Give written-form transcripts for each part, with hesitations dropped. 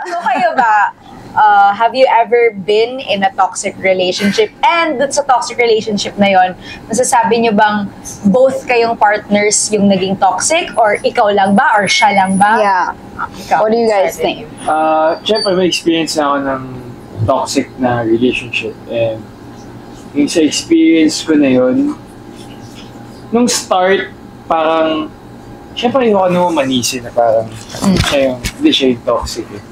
So kayo ba, have you ever been in a toxic relationship? And dun sa toxic relationship na yon, masasabi nyo bang both kayong partners yung naging toxic? Or ikaw lang ba? Or siya lang ba? Yeah. Ikaw, What do you guys think? Siyempre, may experience na ako ng toxic na relationship. And yung sa experience ko na yun, nung start, parang, siyempre yung ano manisin na parang hindi siya yung toxic eh.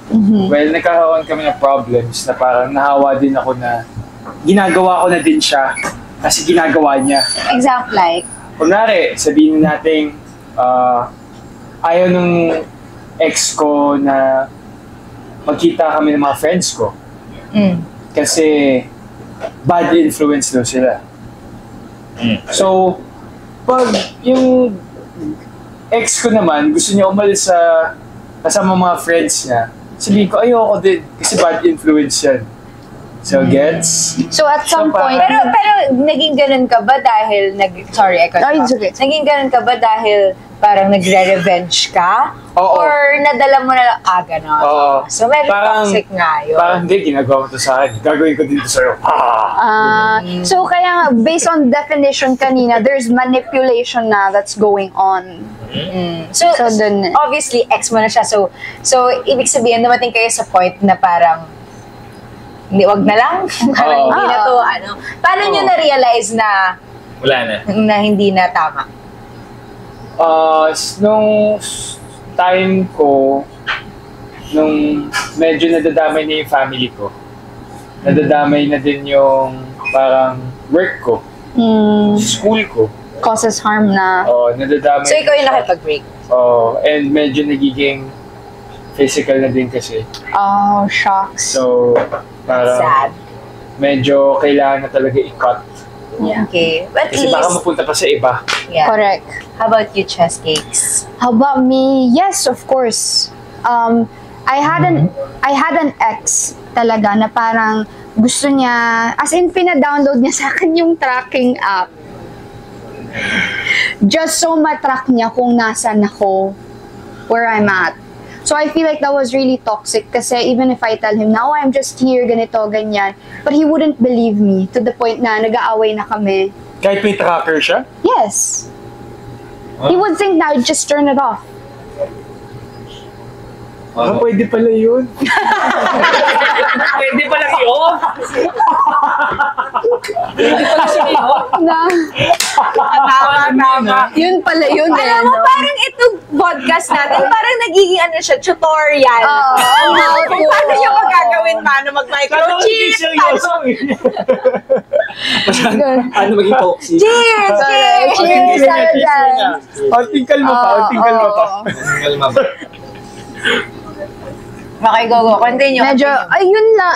Well, nagkakaroon kami ng problems na parang nahawa din ako na ginagawa ko na din siya kasi ginagawa niya. Exact like? Kunwari, sabihin natin ayaw nung ex ko na magkita kami ng mga friends ko. Kasi bad influence daw sila. So, pag yung ex ko naman, gusto niya umalis sa kasama mga friends niya, sabihin ko, ayoko din kasi bad influence yan. So, gets? So at some point... Pero naging ganun ka ba dahil sorry, I cut No, it's off. okay. Naging ganun ka ba dahil parang nagre-revenge ka? Oo. Or nadala mo na lang, ganon. Oo. So, medyo toxic nga yun. Parang hindi, ginagawa mo to sa akin. Gagawin ko din to sa'yo. So kaya based on definition kanina, there's manipulation na that's going on. So dun, obviously, ex mo na siya. So ibig sabihin, dumating kayo sa point na parang, hindi, wag na lang. Parang hindi na to, Paano nyo na-realize na Wala na. hindi na tama? Nung time ko, nung medyo nadadamay na yung family ko, nadadamay na din yung parang work ko, school ko. Causes harm na. Nadadamay. So ikaw yung na siya. nakipag-break? And medyo nagiging physical na din kasi. Oh, shocks. So, parang Sad. medyo kailangan na talaga i-cut. Yeah. Okay. But at Kasi baka least, mapunta pa sa iba. yeah. Correct. How about you, Chess Cakes? How about me? Yes, of course. I had an ex talaga na parang gusto niya, as in pina-download niya sa akin yung tracking app. Just so matrack niya kung nasan ako, where I'm at. So I feel like that was really toxic kasi even if I tell him now I'm just here, ganito, ganyan, but he wouldn't believe me to the point na nag-aaway na kami. Kahit may tracker siya? Yes. He would think na I'd just turn it off. Pwede pala yun. Pwede pala yun. Pwede pala siya yun. Na, Tama. yun pala yun eh. Alam mo, parang itong podcast natin, parang nagiging tutorial. Kung paano nyo magagawin mag-microchip. Ano maging toxic? Cheers! Cheers! Cheers! Tayo dyan. Unting kalma pa, unting kalma pa. Kalma ba? Okay, go. Continue. Medyo,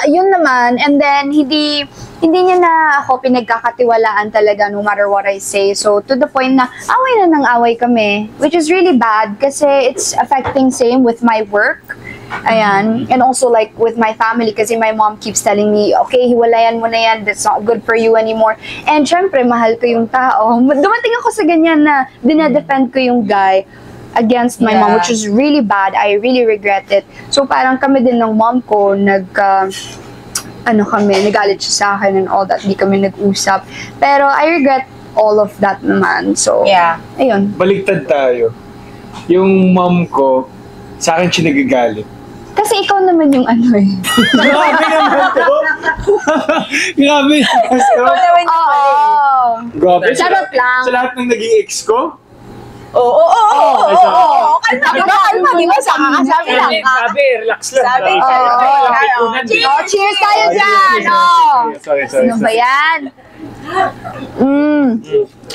yun naman. And then, hindi niya na ako pinagkakatiwalaan talaga no matter what I say. So, to the point na, away na ng away kami. Which is really bad kasi it's affecting same with my work. Ayan. And also like with my family kasi my mom keeps telling me, okay, hiwalayan mo na yan. That's not good for you anymore. And syempre, mahal ko yung tao. Dumating ako sa ganyan na dinedefend ko yung guy against my mom, which is really bad. I really regret it. So parang kami din ng mom ko, nagalit siya sa akin and all that. Hindi kami nag-usap. Pero I regret all of that naman. So, ayun. Baligtad tayo. Yung mom ko, sa akin siya nagagalit. Kasi ikaw naman yung ano eh. Grabe naman to. Grabe naman to. Grabe. Charot lang. Sa lahat ng naging ex ko? Oo. Kalma. Di ba? Sabi lang. Sabi, relax lang. Sabi, Cheers tayo dyan! Sorry. Ano ba yan?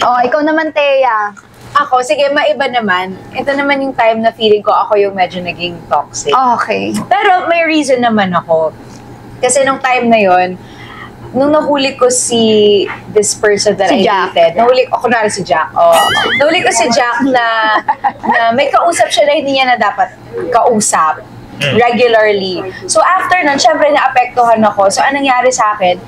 Ikaw naman, Thea. Ako, sige, maiba naman. Ito naman yung time na feeling ko ako yung medyo naging toxic. Okay. Pero may reason naman ako. Kasi nung time na yon, nung nahuli ko this person that I dated, nahuli si Jack. Nahuli ko si Jack na may kausap siya na hindi niya na dapat kausap regularly. So after nun, syempre naapektuhan ako. So anong nangyari sa akin,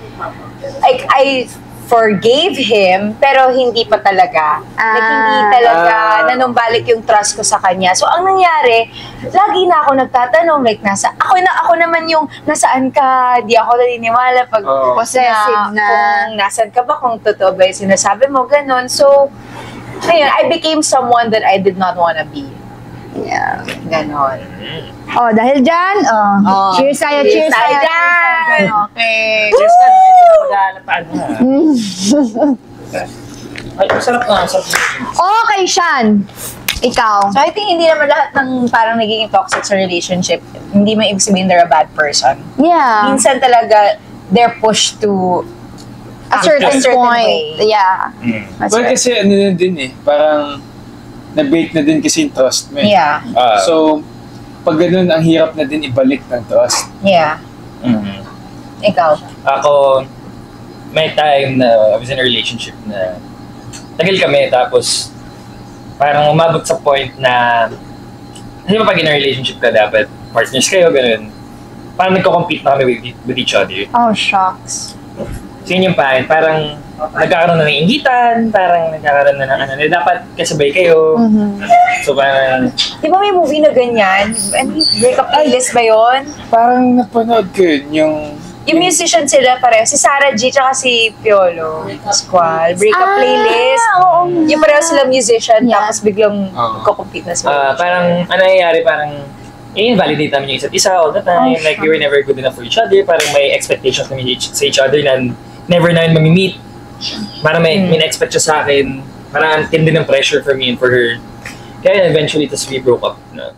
I forgave him, pero hindi pa talaga. Like, hindi talaga nanumbalik yung trust ko sa kanya. So, ang nangyari, lagi na ako nagtatanong, like, ako naman yung, nasaan ka? Di ako naniniwala pag Possessive na. kung nasaan ka ba, kung totoo ba yung sinasabi mo, ganun. So, ayun, I became someone that I did not wanna be. Yeah. Ganon. Oh, dahil dyan, cheers tayo, cheers tayo dyan. Okay. Yes, kan. Medyo mag-aalataan mo. Ay, masarap na. Masarap na. Okay, Shan. Ikaw. So, I think hindi naman lahat ng parang nagiging toxic sa relationship, hindi mo ibig sabihin they're a bad person. Yeah. Minsan talaga, they're pushed to A certain point. way. Yeah. That's Well, right. kasi ano na din parang na-break na din kasi yung trust mo eh. Yeah. So, pag ganun, ang hirap na din ibalik ng trust. Yeah. Ikaw. Ako, may time na I was in a relationship na tagal kami, tapos parang umabot sa point na kasi pag in a relationship ka, dapat partners kayo, ganun. Parang nagko-compete na kami with each other. Oh, shucks. So yun yung parang nagkakaroon na ng inggitan, parang nagkakaroon na ng ano, na dapat kasabay kayo. So parang, Di ba may movie na ganyan? Breakup playlist ba yun? Parang napanood ko yun, Yung musician sila pareho. Si Sarah G tsaka si Piolo Pascual. Breakup playlist. Oo. Yung pareho sila musician, Yeah. tapos biglang compete na sila. parang, ano nangyayari, parang, invalidate namin yung isa't isa all the time. Oh, Like, we were never good enough for each other. Parang may expectations kami sa each other na never namin mamimit. Parang may expect siya sa akin. Parang ang tindi ng pressure for me and for her. Kaya eventually, tas we broke up na.